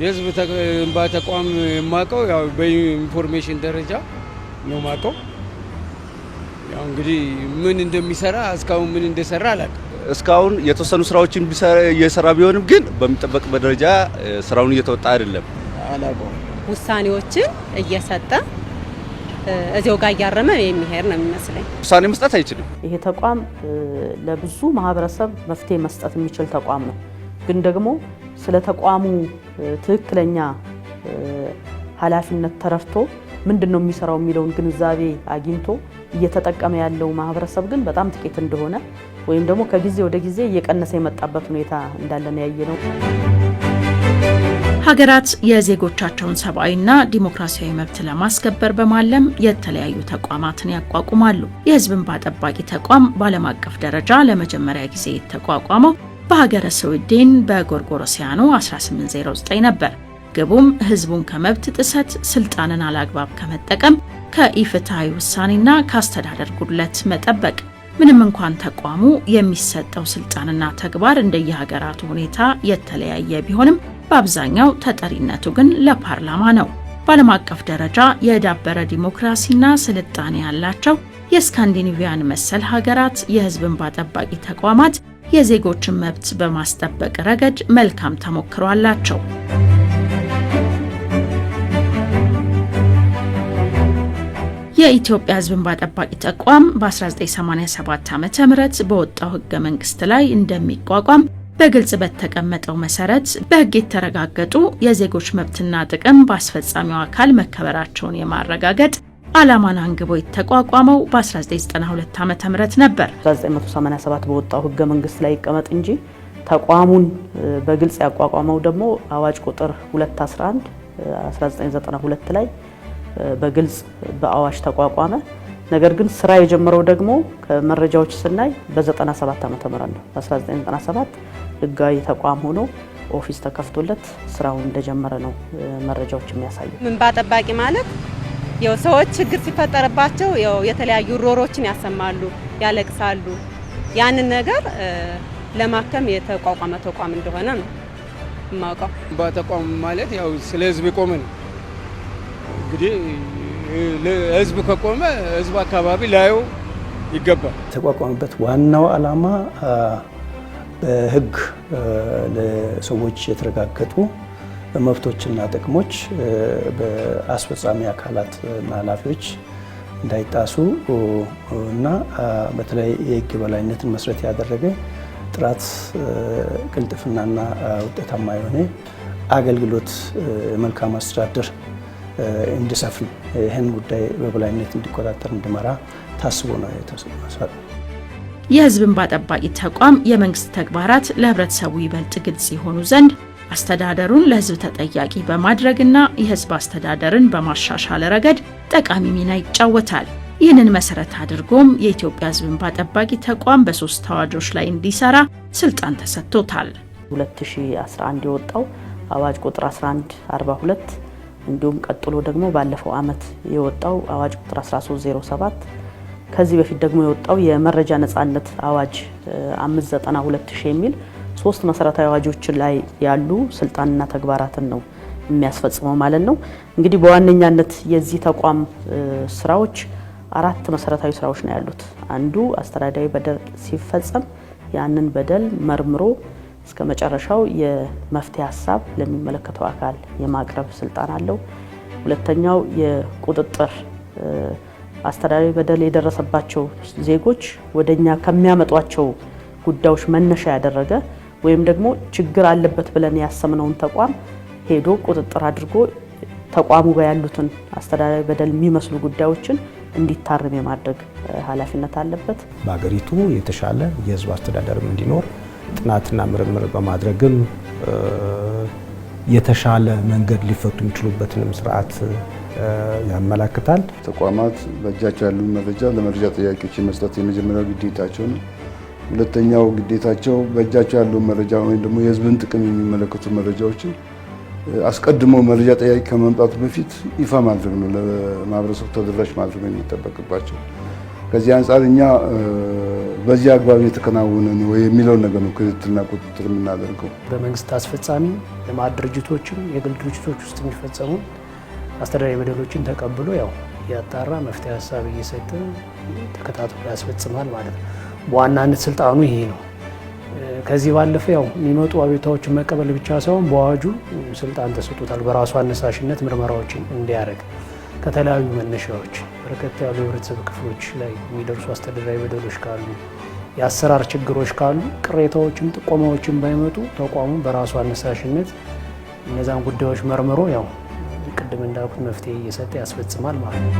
የህዝብ እንባ ተቋም የማውቀው ያው በኢንፎርሜሽን ደረጃ ነው የማውቀው። ያው እንግዲህ ምን እንደሚሰራ እስካሁን ምን እንደሰራ አላውቅም። እስካሁን የተወሰኑ ስራዎችን እየሰራ ቢሆንም ግን በሚጠበቅበት ደረጃ ስራውን እየተወጣ አይደለም። አላውቀውም። ውሳኔዎችን እየሰጠ እዚያው ጋር ያረመ የሚሄድ ነው የሚመስለኝ። ውሳኔ መስጠት አይችልም። ይሄ ተቋም ለብዙ ማህበረሰብ መፍትሄ መስጠት የሚችል ተቋም ነው። ግን ደግሞ ስለ ተቋሙ ትክክለኛ ኃላፊነት ተረድቶ ምንድነው የሚሰራው የሚለውን ግንዛቤ አግኝቶ እየተጠቀመ ያለው ማህበረሰብ ግን በጣም ጥቂት እንደሆነ ወይም ደግሞ ከጊዜ ወደ ጊዜ እየቀነሰ የመጣበት ሁኔታ እንዳለ ነው ያየነው። ሀገራት የዜጎቻቸውን ሰብአዊና ዲሞክራሲያዊ መብት ለማስከበር በማለም የተለያዩ ተቋማትን ያቋቁማሉ። የህዝብ እንባ ጠባቂ ተቋም በዓለም አቀፍ ደረጃ ለመጀመሪያ ጊዜ የተቋቋመው በሀገረ ስዊድን በጎርጎሮሲያኑ 1809 ነበር። ግቡም ህዝቡን ከመብት ጥሰት፣ ስልጣንን አላግባብ ከመጠቀም፣ ከኢፍትሐዊ ውሳኔና ከአስተዳደር ጉድለት መጠበቅ። ምንም እንኳን ተቋሙ የሚሰጠው ስልጣንና ተግባር እንደየሀገራቱ ሁኔታ የተለያየ ቢሆንም በአብዛኛው ተጠሪነቱ ግን ለፓርላማ ነው። በዓለም አቀፍ ደረጃ የዳበረ ዲሞክራሲና ስልጣኔ ያላቸው የስካንዲኔቪያን መሰል ሀገራት የህዝብ እንባ ጠባቂ ተቋማት የዜጎችን መብት በማስጠበቅ ረገድ መልካም ተሞክሮ አላቸው። የኢትዮጵያ ህዝብ እንባ ጠባቂ ተቋም በ1987 ዓ.ም በወጣው ህገ መንግስት ላይ እንደሚቋቋም በግልጽ በተቀመጠው መሰረት በህግ የተረጋገጡ የዜጎች መብትና ጥቅም በአስፈጻሚው አካል መከበራቸውን የማረጋገጥ ዓላማን አንግቦ የተቋቋመው በ1992 ዓ.ም ነበር። 1987 በወጣው ህገ መንግስት ላይ ይቀመጥ እንጂ ተቋሙን በግልጽ ያቋቋመው ደግሞ አዋጅ ቁጥር 211 1992 ላይ በግልጽ በአዋጅ ተቋቋመ። ነገር ግን ስራ የጀመረው ደግሞ ከመረጃዎች ስናይ በ97 ዓመተ ምህረት ነው። በ1997 ህጋዊ ተቋም ሆኖ ኦፊስ ተከፍቶለት ስራውን እንደጀመረ ነው መረጃዎች የሚያሳዩ። እንባ ጠባቂ ማለት ያው ሰዎች ችግር ሲፈጠርባቸው ያው የተለያዩ ሮሮችን ያሰማሉ፣ ያለቅሳሉ። ያንን ነገር ለማከም የተቋቋመ ተቋም እንደሆነ ነው የማውቀው። እንባ ተቋም ማለት ያው ስለ ህዝብ የቆመ ነው። እንግዲህ ህዝብ ከቆመ ህዝብ አካባቢ ላዩ ይገባል። የተቋቋመበት ዋናው ዓላማ በህግ ለሰዎች የተረጋገጡ መብቶችና ጥቅሞች በአስፈጻሚ አካላት እና ኃላፊዎች እንዳይጣሱ እና በተለይ የህግ የበላይነትን መሰረት ያደረገ ጥራት፣ ቅልጥፍናና ውጤታማ የሆነ አገልግሎት፣ መልካም አስተዳደር እንዲሰፍን ይህን ጉዳይ በበላይነት እንዲቆጣጠር እንዲመራ ታስቦ ነው የተሰራው። የህዝብ እንባ ጠባቂ ተቋም የመንግስት ተግባራት ለህብረተሰቡ ይበልጥ ግልጽ የሆኑ ዘንድ አስተዳደሩን ለህዝብ ተጠያቂ በማድረግና የህዝብ አስተዳደርን በማሻሻል ረገድ ጠቃሚ ሚና ይጫወታል። ይህንን መሰረት አድርጎም የኢትዮጵያ ህዝብ እንባ ጠባቂ ተቋም በ3 አዋጆች ላይ እንዲሰራ ስልጣን ተሰጥቶታል። 2011 የወጣው አዋጅ ቁጥር 1142 እንዲሁም ቀጥሎ ደግሞ ባለፈው አመት የወጣው አዋጅ ቁጥር 1307 ከዚህ በፊት ደግሞ የወጣው የመረጃ ነጻነት አዋጅ 592 የሚል 3 መሰረታዊ አዋጆች ላይ ያሉ ስልጣንና ተግባራትን ነው የሚያስፈጽመው ማለት ነው። እንግዲህ በዋነኛነት የዚህ ተቋም ስራዎች 4 መሰረታዊ ስራዎች ነው ያሉት። አንዱ አስተዳደራዊ በደል ሲፈጸም ያንን በደል መርምሮ እስከ መጨረሻው የመፍትሄ ሀሳብ ለሚመለከተው አካል የማቅረብ ስልጣን አለው። ሁለተኛው የቁጥጥር አስተዳደራዊ በደል የደረሰባቸው ዜጎች ወደኛ ከሚያመጧቸው ጉዳዮች መነሻ ያደረገ ወይም ደግሞ ችግር አለበት ብለን ያሰምነውን ተቋም ሄዶ ቁጥጥር አድርጎ ተቋሙ ጋር ያሉትን አስተዳደራዊ በደል የሚመስሉ ጉዳዮችን እንዲታረም የማድረግ ኃላፊነት አለበት። በአገሪቱ የተሻለ የህዝብ አስተዳደርም እንዲኖር ጥናትና ምርምር በማድረግም የተሻለ መንገድ ሊፈቱ የሚችሉበትንም ስርዓት ያመላክታል። ተቋማት በእጃቸው ያሉ መረጃ ለመረጃ ጠያቂዎች መስጠት የመጀመሪያው ግዴታቸው ነው። ሁለተኛው ግዴታቸው በእጃቸው ያሉ መረጃ ወይም ደግሞ የህዝብን ጥቅም የሚመለከቱ መረጃዎችን አስቀድሞ መረጃ ጠያቂ ከመምጣቱ በፊት ይፋ ማድረግ ነው፣ ለማህበረሰቡ ተደራሽ ማድረግ ነው የሚጠበቅባቸው። ከዚህ አንፃር እኛ በዚህ አግባብ የተከናወነ ነው የሚለው ነገር ነው ክትትልና ቁጥጥር የምናደርገው። በመንግስት አስፈጻሚ ልማት ድርጅቶችም የግል ድርጅቶች ውስጥ የሚፈጸሙ አስተዳደራዊ በደሎችን ተቀብሎ ያው ያጣራ መፍትሄ ሀሳብ እየሰጠ ተከታትሎ ያስፈጽማል ማለት ነው። በዋናነት ስልጣኑ ይሄ ነው። ከዚህ ባለፈ ያው የሚመጡ አቤቱታዎችን መቀበል ብቻ ሳይሆን በአዋጁ ስልጣን ተሰጥቶታል። በራሱ አነሳሽነት ምርመራዎችን እንዲያደርግ ከተለያዩ መነሻዎች በርከት ያሉ የህብረተሰብ ክፍሎች ላይ የሚደርሱ አስተዳደራዊ በደሎች ካሉ፣ የአሰራር ችግሮች ካሉ፣ ቅሬታዎችም ጥቆማዎችም ባይመጡ ተቋሙ በራሱ አነሳሽነት እነዛን ጉዳዮች መርምሮ ያው ቅድም እንዳልኩት መፍትሄ እየሰጠ ያስፈጽማል ማለት ነው።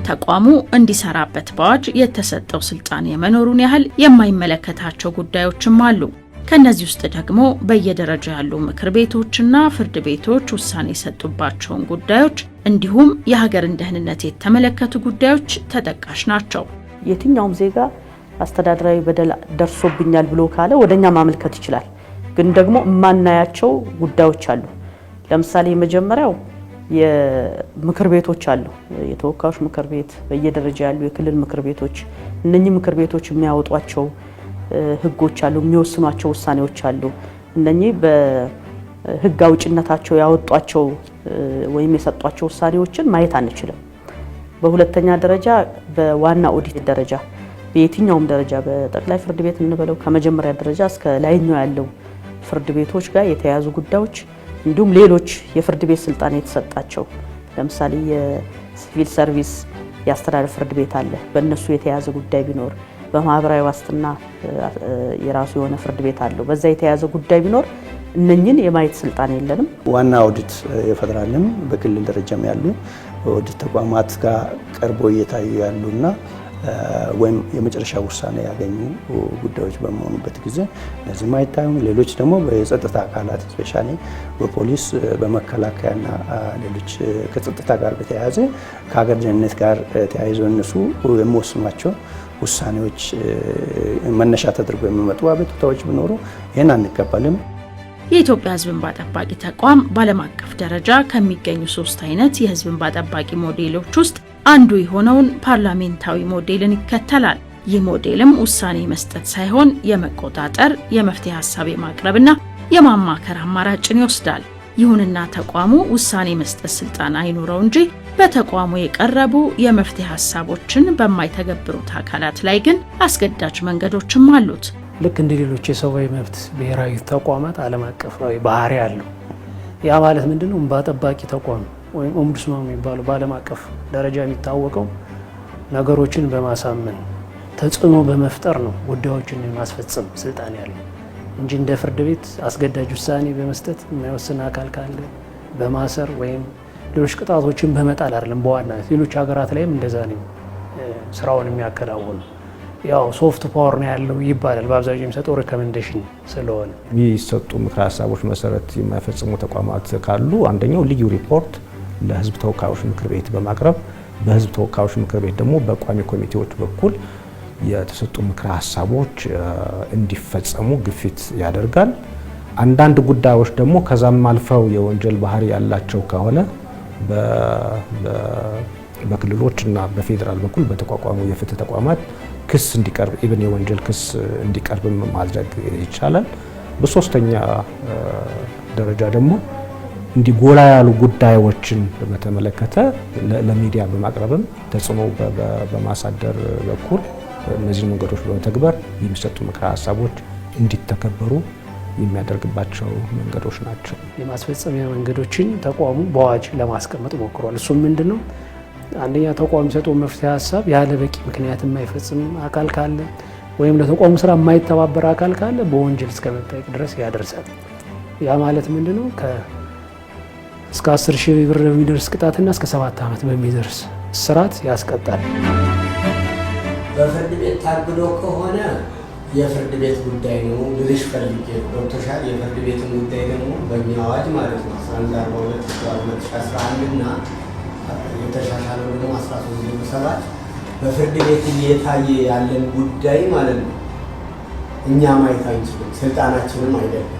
ተቋሙ እንዲሰራበት በአዋጅ የተሰጠው ስልጣን የመኖሩን ያህል የማይመለከታቸው ጉዳዮችም አሉ። ከነዚህ ውስጥ ደግሞ በየደረጃ ያሉ ምክር ቤቶችና ፍርድ ቤቶች ውሳኔ የሰጡባቸውን ጉዳዮች እንዲሁም የሀገርን ደህንነት የተመለከቱ ጉዳዮች ተጠቃሽ ናቸው። የትኛውም ዜጋ አስተዳደራዊ በደል ደርሶብኛል ብሎ ካለ ወደኛ ማመልከት ይችላል። ግን ደግሞ የማናያቸው ጉዳዮች አሉ። ለምሳሌ የመጀመሪያው የምክር ቤቶች አሉ። የተወካዮች ምክር ቤት፣ በየደረጃ ያሉ የክልል ምክር ቤቶች፣ እነኚህ ምክር ቤቶች የሚያወጧቸው ህጎች አሉ፣ የሚወስኗቸው ውሳኔዎች አሉ። እነኚህ በህግ አውጭነታቸው ያወጧቸው ወይም የሰጧቸው ውሳኔዎችን ማየት አንችልም። በሁለተኛ ደረጃ በዋና ኦዲት ደረጃ በየትኛውም ደረጃ በጠቅላይ ፍርድ ቤት እንበለው ከመጀመሪያ ደረጃ እስከ ላይኛው ያለው ፍርድ ቤቶች ጋር የተያያዙ ጉዳዮች እንዲሁም ሌሎች የፍርድ ቤት ስልጣን የተሰጣቸው ለምሳሌ የሲቪል ሰርቪስ የአስተዳደር ፍርድ ቤት አለ። በእነሱ የተያዘ ጉዳይ ቢኖር በማህበራዊ ዋስትና የራሱ የሆነ ፍርድ ቤት አለው። በዛ የተያዘ ጉዳይ ቢኖር እነኝን የማየት ስልጣን የለንም። ዋና ኦዲት የፌደራልም በክልል ደረጃም ያሉ ኦዲት ተቋማት ጋር ቀርቦ እየታዩ ያሉና ወይም የመጨረሻ ውሳኔ ያገኙ ጉዳዮች በመሆኑበት ጊዜ እነዚህም አይታዩም። ሌሎች ደግሞ በጸጥታ አካላት ስፔሻሊ በፖሊስ በመከላከያና ሌሎች ከጸጥታ ጋር በተያያዘ ከሀገር ደህንነት ጋር ተያይዞ እነሱ የሚወስኗቸው ውሳኔዎች መነሻ ተደርጎ የሚመጡ አቤቱታዎች ቢኖሩ ይህን አንቀበልም። የኢትዮጵያ ሕዝብ እንባ ጠባቂ ተቋም በዓለም አቀፍ ደረጃ ከሚገኙ 3 አይነት የሕዝብ እንባ ጠባቂ ሞዴሎች ውስጥ አንዱ የሆነውን ፓርላሜንታዊ ሞዴልን ይከተላል። ይህ ሞዴልም ውሳኔ መስጠት ሳይሆን የመቆጣጠር፣ የመፍትሄ ሀሳብ የማቅረብና የማማከር አማራጭን ይወስዳል። ይሁንና ተቋሙ ውሳኔ መስጠት ስልጣን አይኖረው እንጂ በተቋሙ የቀረቡ የመፍትሄ ሀሳቦችን በማይተገብሩት አካላት ላይ ግን አስገዳጅ መንገዶችም አሉት። ልክ እንደ ሌሎች የሰብአዊ መብት ብሔራዊ ተቋማት ዓለም አቀፋዊ ባህሪ አለው። ያ ማለት ምንድነው? እንባ ጠባቂ ተቋም ወይም ኦምቡድስማን የሚባለው በዓለም አቀፍ ደረጃ የሚታወቀው ነገሮችን በማሳመን ተጽዕኖ በመፍጠር ነው ጉዳዮችን የማስፈጸም ስልጣን ያለው እንጂ እንደ ፍርድ ቤት አስገዳጅ ውሳኔ በመስጠት የማይወስን አካል ካለ በማሰር ወይም ሌሎች ቅጣቶችን በመጣል አይደለም። በዋናነት ሌሎች ሀገራት ላይም እንደዛ ነው ስራውን የሚያከናውኑ። ያው ሶፍት ፓወር ነው ያለው ይባላል። በአብዛኛው የሚሰጠው ሪኮሜንዴሽን ስለሆነ የሚሰጡ ምክረ ሀሳቦች መሰረት የማይፈጽሙ ተቋማት ካሉ አንደኛው ልዩ ሪፖርት ለሕዝብ ተወካዮች ምክር ቤት በማቅረብ በሕዝብ ተወካዮች ምክር ቤት ደግሞ በቋሚ ኮሚቴዎች በኩል የተሰጡ ምክረ ሀሳቦች እንዲፈጸሙ ግፊት ያደርጋል። አንዳንድ ጉዳዮች ደግሞ ከዛም አልፈው የወንጀል ባህሪ ያላቸው ከሆነ በክልሎች እና በፌዴራል በኩል በተቋቋሙ የፍትህ ተቋማት ክስ እንዲቀርብ ኢቭን የወንጀል ክስ እንዲቀርብ ማድረግ ይቻላል። በሶስተኛ ደረጃ ደግሞ እንዲጎላ ያሉ ጉዳዮችን በተመለከተ ለሚዲያ በማቅረብም ተጽዕኖ በማሳደር በኩል እነዚህ መንገዶች በመተግበር የሚሰጡ ምክረ ሀሳቦች እንዲተከበሩ የሚያደርግባቸው መንገዶች ናቸው። የማስፈጸሚያ መንገዶችን ተቋሙ በአዋጅ ለማስቀመጥ ሞክሯል። እሱም ምንድነው? አንደኛ ተቋሙ የሚሰጠው መፍትሄ ሀሳብ ያለ በቂ ምክንያት የማይፈጽም አካል ካለ ወይም ለተቋሙ ስራ የማይተባበር አካል ካለ በወንጀል እስከ መጠየቅ ድረስ ያደርሳል። ያ ማለት ምንድነው? እስከ 10,000 ብር በሚደርስ ቅጣትና እስከ 7 ዓመት በሚደርስ እስራት ያስቀጣል። በፍርድ ቤት ታግዶ ከሆነ የፍርድ ቤት ጉዳይ ነው ብልሽ ፈልጌ ዶክተር የፍርድ ቤትን ጉዳይ ደግሞ በእኛ አዋጅ ማለት ነው 1142/2011 እና የተሻሻለው ደግሞ 1307 በፍርድ ቤት እየታየ ያለን ጉዳይ ማለት ነው እኛ ማየት አንችልም፣ ስልጣናችንም አይደለም።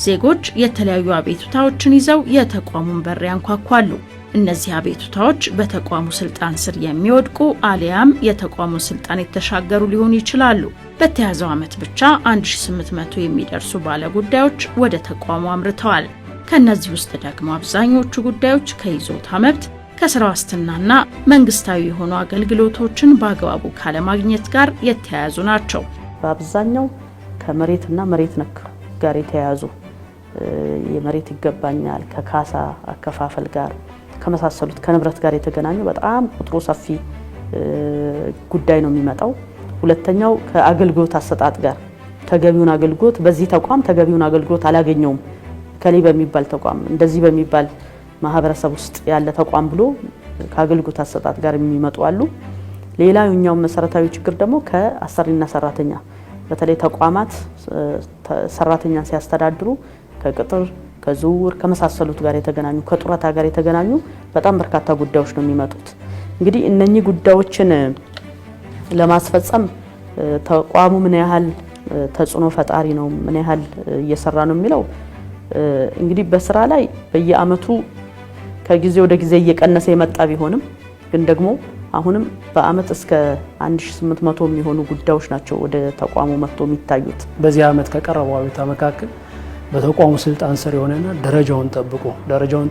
ዜጎች የተለያዩ አቤቱታዎችን ይዘው የተቋሙን በር ያንኳኳሉ። እነዚህ አቤቱታዎች በተቋሙ ስልጣን ስር የሚወድቁ አሊያም የተቋሙ ስልጣን የተሻገሩ ሊሆኑ ይችላሉ። በተያዘው ዓመት ብቻ 1800 የሚደርሱ ባለጉዳዮች ወደ ተቋሙ አምርተዋል። ከነዚህ ውስጥ ደግሞ አብዛኞቹ ጉዳዮች ከይዞታ መብት፣ ከስራ ዋስትናና መንግስታዊ የሆኑ አገልግሎቶችን በአግባቡ ካለማግኘት ጋር የተያያዙ ናቸው። በአብዛኛው ከመሬትና መሬት ነክ ጋር የተያያዙ የመሬት ይገባኛል ከካሳ አከፋፈል ጋር ከመሳሰሉት ከንብረት ጋር የተገናኙ በጣም ቁጥሩ ሰፊ ጉዳይ ነው የሚመጣው። ሁለተኛው ከአገልግሎት አሰጣጥ ጋር ተገቢውን አገልግሎት በዚህ ተቋም ተገቢውን አገልግሎት አላገኘውም ከሊ በሚባል ተቋም እንደዚህ በሚባል ማህበረሰብ ውስጥ ያለ ተቋም ብሎ ከአገልግሎት አሰጣጥ ጋር የሚመጡ አሉ። ሌላኛው መሰረታዊ ችግር ደግሞ ከአሰሪና ሰራተኛ በተለይ ተቋማት ሰራተኛን ሲያስተዳድሩ ከቅጥር ከዝውውር ከመሳሰሉት ጋር የተገናኙ ከጡረታ ጋር የተገናኙ በጣም በርካታ ጉዳዮች ነው የሚመጡት። እንግዲህ እነኚህ ጉዳዮችን ለማስፈጸም ተቋሙ ምን ያህል ተጽዕኖ ፈጣሪ ነው ምን ያህል እየሰራ ነው የሚለው እንግዲህ በስራ ላይ በየአመቱ ከጊዜ ወደ ጊዜ እየቀነሰ የመጣ ቢሆንም ግን ደግሞ አሁንም በአመት እስከ 1800 የሚሆኑ ጉዳዮች ናቸው ወደ ተቋሙ መጥቶ የሚታዩት። በዚህ አመት ከቀረበው አቤቱታ መካከል በተቋሙ ስልጣን ስር የሆነና ደረጃውን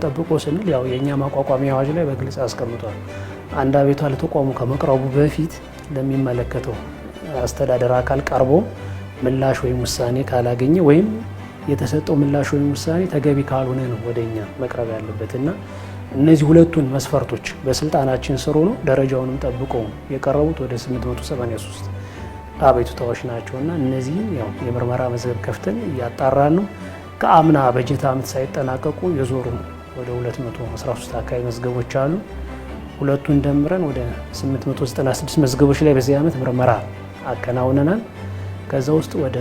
ጠብቆ ስንል ያው የኛ ማቋቋሚያ አዋጅ ላይ በግልጽ አስቀምጧል። አንድ አቤቱታ ለተቋሙ ከመቅረቡ በፊት ለሚመለከተው አስተዳደር አካል ቀርቦ ምላሽ ወይም ውሳኔ ካላገኘ ወይም የተሰጠው ምላሽ ወይም ውሳኔ ተገቢ ካልሆነ ነው ወደኛ መቅረብ ያለበትና እነዚህ ሁለቱን መስፈርቶች በስልጣናችን ስር ሆኖ ደረጃውንም ጠብቀው የቀረቡት ወደ 883 አቤቱታዎች ናቸውና እነዚህ ያው የምርመራ መዝገብ ከፍተን እያጣራን ነው። ከአምና በጀት ዓመት ሳይጠናቀቁ የዞሩ ወደ 213 አካባቢ መዝገቦች አሉ። ሁለቱን ደምረን ወደ 896 መዝገቦች ላይ በዚህ ዓመት ምርመራ አከናውነናል። ከዛ ውስጥ ወደ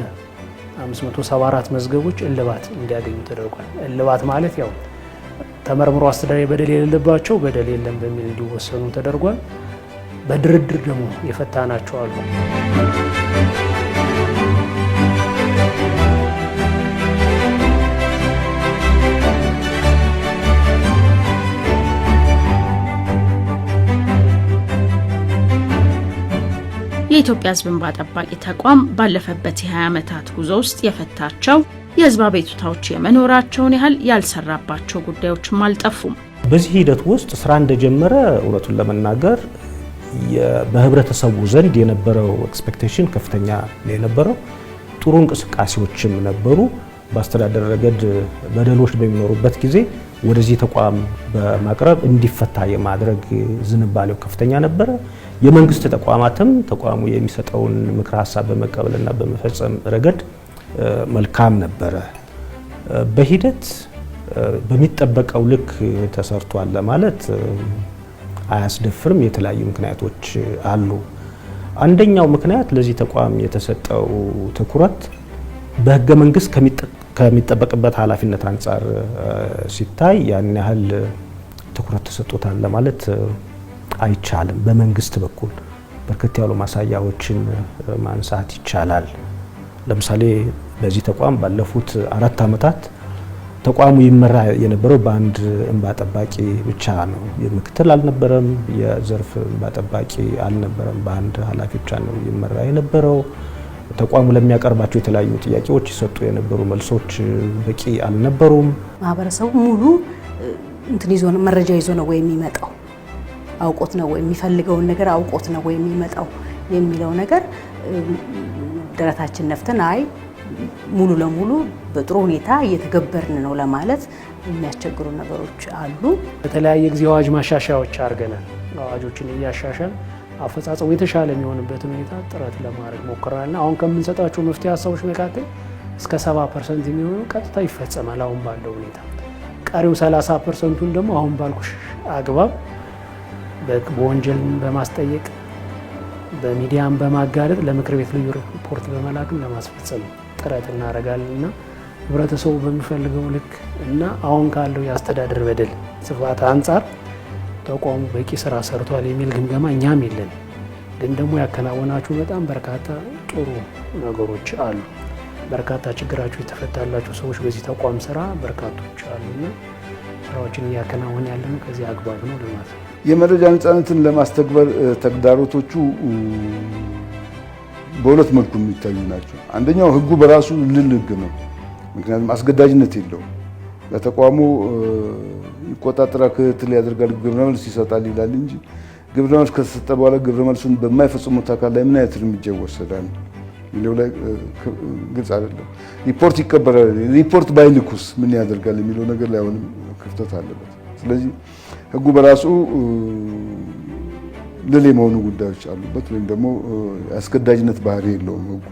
574 መዝገቦች እልባት እንዲያገኙ ተደርጓል። እልባት ማለት ያው ተመርምሮ አስተዳደር በደል የሌለባቸው በደል የለም በሚል እንዲወሰኑ ተደርጓል። በድርድር ደግሞ የፈታናቸው አሉ። የኢትዮጵያ ሕዝብ እንባ ጠባቂ ተቋም ባለፈበት የ20 ዓመታት ጉዞ ውስጥ የፈታቸው የሕዝብ አቤቱታዎች የመኖራቸውን ያህል ያልሰራባቸው ጉዳዮችም አልጠፉም። በዚህ ሂደት ውስጥ ስራ እንደጀመረ እውነቱን ለመናገር በህብረተሰቡ ዘንድ የነበረው ኤክስፔክቴሽን ከፍተኛ ነው የነበረው። ጥሩ እንቅስቃሴዎችም ነበሩ። በአስተዳደር ረገድ በደሎች በሚኖሩበት ጊዜ ወደዚህ ተቋም በማቅረብ እንዲፈታ የማድረግ ዝንባሌው ከፍተኛ ነበረ። የመንግስት ተቋማትም ተቋሙ የሚሰጠውን ምክር ሀሳብ በመቀበልና በመፈጸም ረገድ መልካም ነበረ። በሂደት በሚጠበቀው ልክ ተሰርቷል ለማለት አያስደፍርም። የተለያዩ ምክንያቶች አሉ። አንደኛው ምክንያት ለዚህ ተቋም የተሰጠው ትኩረት በህገ መንግስት ከሚጠበቅበት ኃላፊነት አንጻር ሲታይ ያን ያህል ትኩረት ተሰጥቶታል ለማለት አይቻልም። በመንግስት በኩል በርከት ያሉ ማሳያዎችን ማንሳት ይቻላል። ለምሳሌ በዚህ ተቋም ባለፉት 4 ዓመታት ተቋሙ ይመራ የነበረው በአንድ እንባ ጠባቂ ብቻ ነው። የምክትል አልነበረም፣ የዘርፍ እንባ ጠባቂ አልነበረም። በአንድ ኃላፊ ብቻ ነው ይመራ የነበረው። ተቋሙ ለሚያቀርባቸው የተለያዩ ጥያቄዎች ይሰጡ የነበሩ መልሶች በቂ አልነበሩም። ማህበረሰቡ ሙሉ እንትን ይዞ ነው መረጃ ይዞ ነው ወይ የሚመጣው አውቆት ነው ወይ የሚፈልገውን ነገር አውቆት ነው ወይ የሚመጣው የሚለው ነገር ደረታችን ነፍተን አይ ሙሉ ለሙሉ በጥሩ ሁኔታ እየተገበርን ነው ለማለት የሚያስቸግሩ ነገሮች አሉ። በተለያየ ጊዜ አዋጅ ማሻሻያዎች አድርገናል። አዋጆችን እያሻሻል አፈጻጸሙ የተሻለ የሚሆንበትን ሁኔታ ጥረት ለማድረግ ሞክረናል። አሁን ከምንሰጣቸው መፍትሄ ሀሳቦች መካከል እስከ 70% የሚሆነው ቀጥታ ይፈጸማል አሁን ባለው ሁኔታ። ቀሪው 30%ን ደግሞ አሁን ባልኩሽ አግባብ በወንጀል በማስጠየቅ በሚዲያም በማጋለጥ ለምክር ቤት ልዩ ሪፖርት በመላክም ለማስፈጸም ጥረት እናደርጋለን እና ህብረተሰቡ በሚፈልገው ልክ እና አሁን ካለው የአስተዳደር በደል ስፋት አንጻር ተቋሙ በቂ ስራ ሰርቷል የሚል ግምገማ እኛም የለን። ግን ደግሞ ያከናወናችሁ በጣም በርካታ ጥሩ ነገሮች አሉ። በርካታ ችግራችሁ የተፈታላችሁ ሰዎች በዚህ ተቋም ስራ በርካቶች አሉና ስራዎችን እያከናወነ ያለነው ከዚህ አግባብ ነው ለማለት ነው። የመረጃ ነፃነትን ለማስተግበር ተግዳሮቶቹ በሁለት መልኩ የሚታዩ ናቸው። አንደኛው ህጉ በራሱ ልል ህግ ነው። ምክንያቱም አስገዳጅነት የለውም። ለተቋሙ ይቆጣጠራል፣ ክትትል ያደርጋል፣ ግብረ መልስ ይሰጣል ይላል እንጂ ግብረ መልስ ከተሰጠ በኋላ ግብረ መልሱን በማይፈጽሙት አካል ላይ ምን አይነት እርምጃ ይወሰዳል የሚለው ላይ ግልጽ አይደለም። ሪፖርት ይቀበላል፣ ሪፖርት ባይልኩስ ምን ያደርጋል የሚለው ነገር ላይ አሁንም ክፍተት አለበት። ስለዚህ ህጉ በራሱ ልል የመሆኑ ጉዳዮች አሉበት፣ ወይም ደግሞ አስገዳጅነት ባህሪ የለውም ህጉ።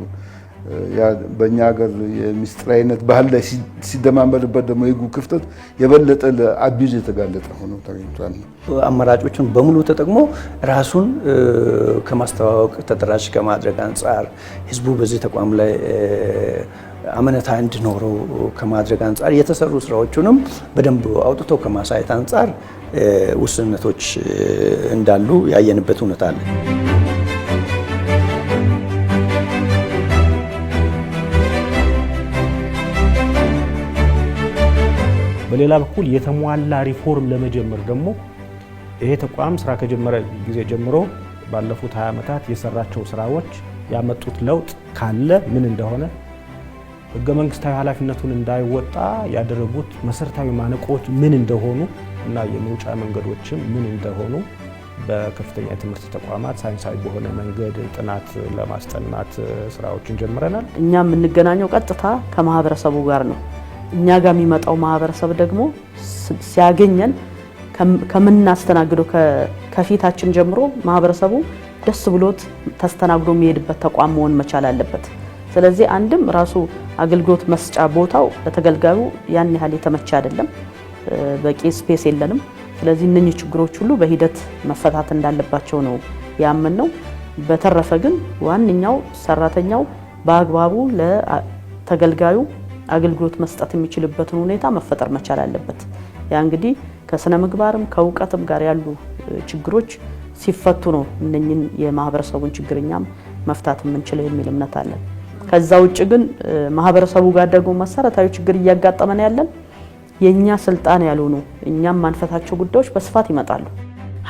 ያ በእኛ ሀገር የሚስጥራዊነት ባህል ላይ ሲደማመርበት ደግሞ የህጉ ክፍተት የበለጠ ለአቢዩዝ የተጋለጠ ሆኖ ተገኝቷል። አማራጮችን በሙሉ ተጠቅሞ ራሱን ከማስተዋወቅ ተደራሽ ከማድረግ አንጻር ህዝቡ በዚህ ተቋም ላይ አመኔታ እንዲኖረው ከማድረግ አንጻር የተሰሩ ስራዎችንም በደንብ አውጥቶ ከማሳየት አንጻር ውስንነቶች እንዳሉ ያየንበት ሁኔታ አለ። በሌላ በኩል የተሟላ ሪፎርም ለመጀመር ደግሞ ይሄ ተቋም ስራ ከጀመረ ጊዜ ጀምሮ ባለፉት 20 ዓመታት የሰራቸው ስራዎች ያመጡት ለውጥ ካለ ምን እንደሆነ ህገ መንግስታዊ ኃላፊነቱን እንዳይወጣ ያደረጉት መሰረታዊ ማነቆች ምን እንደሆኑ እና የመውጫ መንገዶችም ምን እንደሆኑ በከፍተኛ ትምህርት ተቋማት ሳይንሳዊ በሆነ መንገድ ጥናት ለማስጠናት ስራዎችን ጀምረናል። እኛ የምንገናኘው ቀጥታ ከማህበረሰቡ ጋር ነው። እኛ ጋር የሚመጣው ማህበረሰብ ደግሞ ሲያገኘን ከምናስተናግደው ከፊታችን ጀምሮ ማህበረሰቡ ደስ ብሎት ተስተናግዶ የሚሄድበት ተቋም መሆን መቻል አለበት። ስለዚህ አንድም ራሱ አገልግሎት መስጫ ቦታው ለተገልጋዩ ያን ያህል የተመቸ አይደለም፣ በቂ ስፔስ የለንም። ስለዚህ እነኚህ ችግሮች ሁሉ በሂደት መፈታት እንዳለባቸው ነው ያመንነው። በተረፈ ግን ዋንኛው ሰራተኛው በአግባቡ ለተገልጋዩ አገልግሎት መስጠት የሚችልበትን ሁኔታ መፈጠር መቻል አለበት። ያ እንግዲህ ከስነ ምግባርም ከእውቀትም ጋር ያሉ ችግሮች ሲፈቱ ነው እነኚህን የማህበረሰቡን ችግርኛም መፍታት የምንችለው የሚል እምነት አለን። ከዛ ውጭ ግን ማህበረሰቡ ጋር ደግሞ መሰረታዊ ችግር እያጋጠመን ያለን የኛ ስልጣን ያልሆኑ እኛም ማንፈታቸው ጉዳዮች በስፋት ይመጣሉ።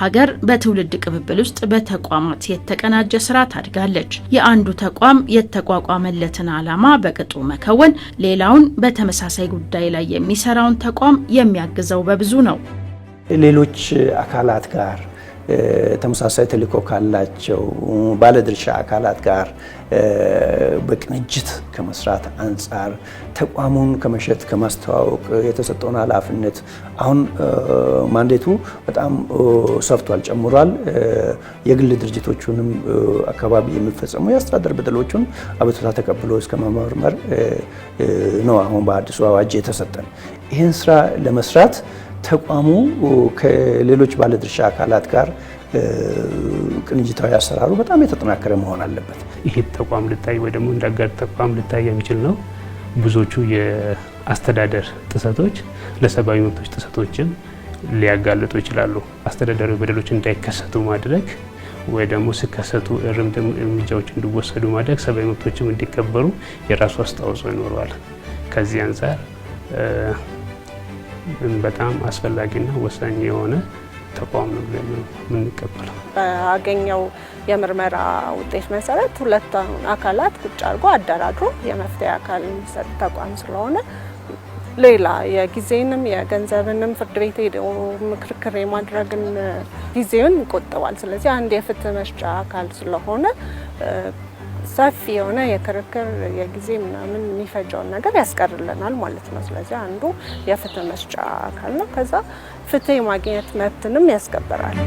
ሀገር በትውልድ ቅብብል ውስጥ በተቋማት የተቀናጀ ስራ ታድጋለች። የአንዱ ተቋም የተቋቋመለትን ዓላማ በቅጡ መከወን ሌላውን በተመሳሳይ ጉዳይ ላይ የሚሰራውን ተቋም የሚያግዘው በብዙ ነው። ሌሎች አካላት ጋር ተመሳሳይ ተልዕኮ ካላቸው ባለድርሻ አካላት ጋር በቅንጅት ከመስራት አንጻር ተቋሙን ከመሸጥ ከማስተዋወቅ የተሰጠውን ኃላፊነት አሁን ማንዴቱ በጣም ሰፍቷል፣ ጨምሯል። የግል ድርጅቶቹንም አካባቢ የሚፈጸሙ የአስተዳደር በደሎችን አቤቱታ ተቀብሎ እስከ መመርመር ነው አሁን በአዲሱ አዋጅ የተሰጠን። ይህን ስራ ለመስራት ተቋሙ ከሌሎች ባለድርሻ አካላት ጋር ቅንጅታዊ አሰራሩ በጣም የተጠናከረ መሆን አለበት። ይሄ ተቋም ልታይ ወይ ደግሞ እንዳጋር ተቋም ልታይ የሚችል ነው። ብዙዎቹ የአስተዳደር ጥሰቶች ለሰብአዊ መብቶች ጥሰቶችን ሊያጋልጡ ይችላሉ። አስተዳደራዊ በደሎች እንዳይከሰቱ ማድረግ ወይ ደግሞ ሲከሰቱ እርምጃዎች እንዲወሰዱ ማድረግ፣ ሰብአዊ መብቶችም እንዲከበሩ የራሱ አስተዋጽኦ ይኖረዋል። ከዚህ አንፃር በጣም አስፈላጊና ወሳኝ የሆነ ተቋም ነው ብለን የምንቀበለው። ባገኘው የምርመራ ውጤት መሰረት ሁለት አካላት ቁጭ አድርጎ አደራድሮ የመፍትሄ አካል የሚሰጥ ተቋም ስለሆነ ሌላ የጊዜንም የገንዘብንም ፍርድ ቤት ሄዶ ምክርክር የማድረግን ጊዜውን ይቆጥባል። ስለዚህ አንድ የፍትህ መስጫ አካል ስለሆነ ሰፊ የሆነ የክርክር የጊዜ ምናምን የሚፈጀውን ነገር ያስቀርልናል ማለት ነው። ስለዚህ አንዱ የፍትህ መስጫ አካል ነው። ከዛ ፍትህ የማግኘት መብትንም ያስከብራል።